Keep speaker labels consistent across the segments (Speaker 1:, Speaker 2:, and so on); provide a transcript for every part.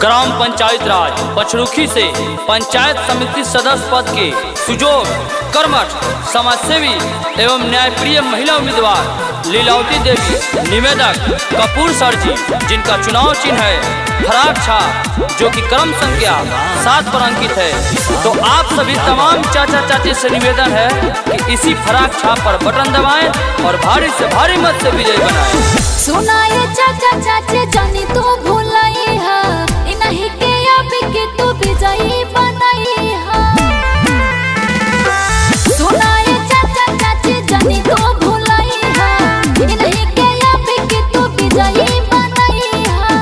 Speaker 1: Gram panchayat राज पचरुखी से पंचायत समिति सदस्य पद के सुजोग कर्मठ समाजसेवी एवं न्यायप्रिय महिला उम्मीदवार लीलावती देवी निवेदक कपूर सर जी, जिनका चुनाव चिन्ह है फराक छाप, जो कि क्रम संख्या 7 पर अंकित है। तो आप सभी तमाम चाचा चाची से निवेदन है कि इसी फराक छाप पर बटन दबाएं और भारी से भारी मत से विजय बनाएं।
Speaker 2: सुनाए चाचा चाची जानी तो भूलाई है, इन्हीं के अब के तो विजयी बनाई है। सुनाए चाचा चाची जानी तो भूलाई है, इन्हीं के अब के तो विजयी बनाई है।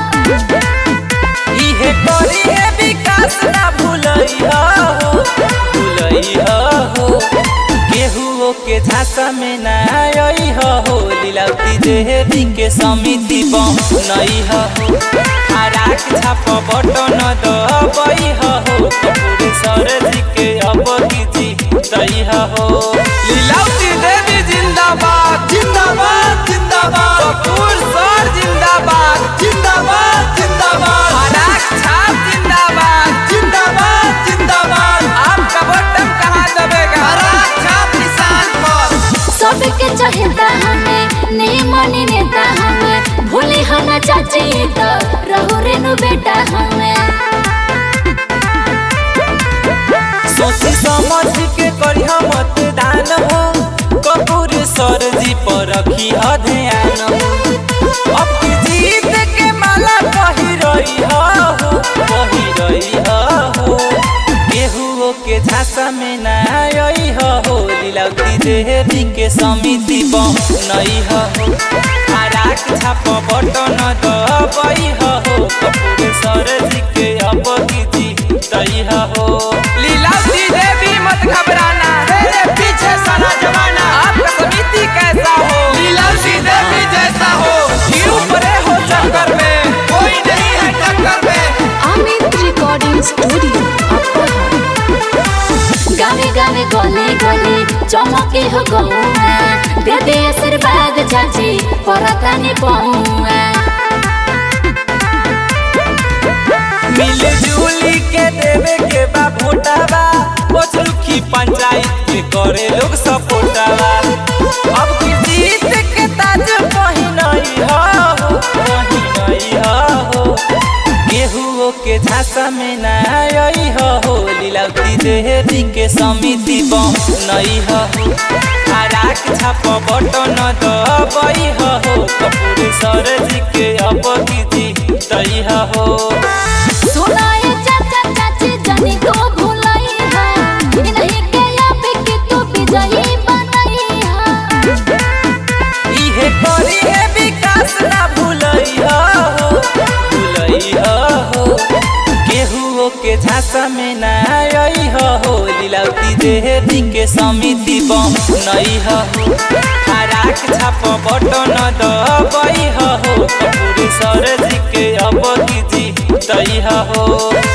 Speaker 3: इहे करी है विकास ना भूलई हो, केहू के झांसा में ना आई हो। लीलावती देवी के समिति बनई हो, फराक छाप बटन दबई हो। कपूर सर जी के अब जीतई हो। लीलावती देवी जिंदाबाद जिंदाबाद जिंदाबाद, कपूर सर जिंदाबाद जिंदाबाद जिंदाबाद, फराक छाप जिंदाबाद जिंदाबाद जिंदाबाद। आपका बटन कहाँ दबेगा? फराक छाप निशान पर।
Speaker 2: सबके चाहता हमें नेमनी नेता हमें, भूली हना चाची तो रहो रेनु बेटा हमें।
Speaker 3: सोची समझ के करिहा मतदान हो, कपूर सर जी पर रखी ध्यान हो। अब जीत के माला पहिरई हो, केहू के झांसा में ना आई हो। लीलावती देवी के समिति बनई हो, फराक छाप बटन दबई हो। कपूर सर जी के अब जीतई हो। लीलावती देवी मत घबराना, तेरे पीछे सारा जमाना। आपका समिति कैसा हो? लीलावती देवी जैसा हो। क्यों परे हो चक्कर में, कोई नहीं है टक्कर में।
Speaker 2: अमित रिकॉर्डिंग स्टूडियो गावे गावे गली गली चमके हो गौआ, दे दे आशीर्वाद चाची परता ने पहुआ।
Speaker 3: मिलजुली के देवे के बा भोटावा, पचरुखी पंचायत के करे लोग सपोर्टावा। अब की जीत के ताज पहिनई हो, केहू के झांसा में ना आई हो। लीलावती देवी के समिति बनई हो, फराक छाप बटन दबई हो। कपूर सर जी के अब जीतई हो।
Speaker 2: सुनाए चाचा चाची जानी तो भूलाई है, इन्हीं के अब के तो विजयी बनाई है।
Speaker 3: इहे करी है विकास ना भूलई हो, केहू के झांसा में ना आई हो। लीलावती देवी के समिति बनई हो, फराक छाप बटन दबई हो। कपूर सर जी के अब जीतई हो।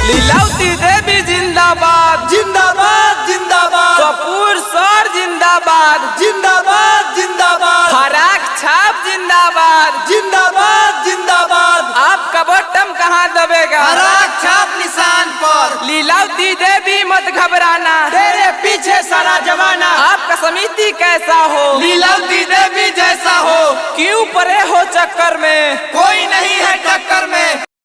Speaker 3: लीलावती देवी जिंदाबाद जिंदाबाद जिंदाबाद, कपूर सर जिंदाबाद जिंदाबाद जिंदाबाद, फराक छाप जिंदाबाद जिंदाबाद जिंदाबाद। आपका बटन कहाँ दबेगा? फराक छाप निशान पर। लीलावती देवी मत घबराना, तेरे पीछे सारा जमाना। आपका समिति कैसा हो? लीलावती देवी जैसा हो। क्यों परे हो चक्कर में, कोई नहीं है टक्कर में।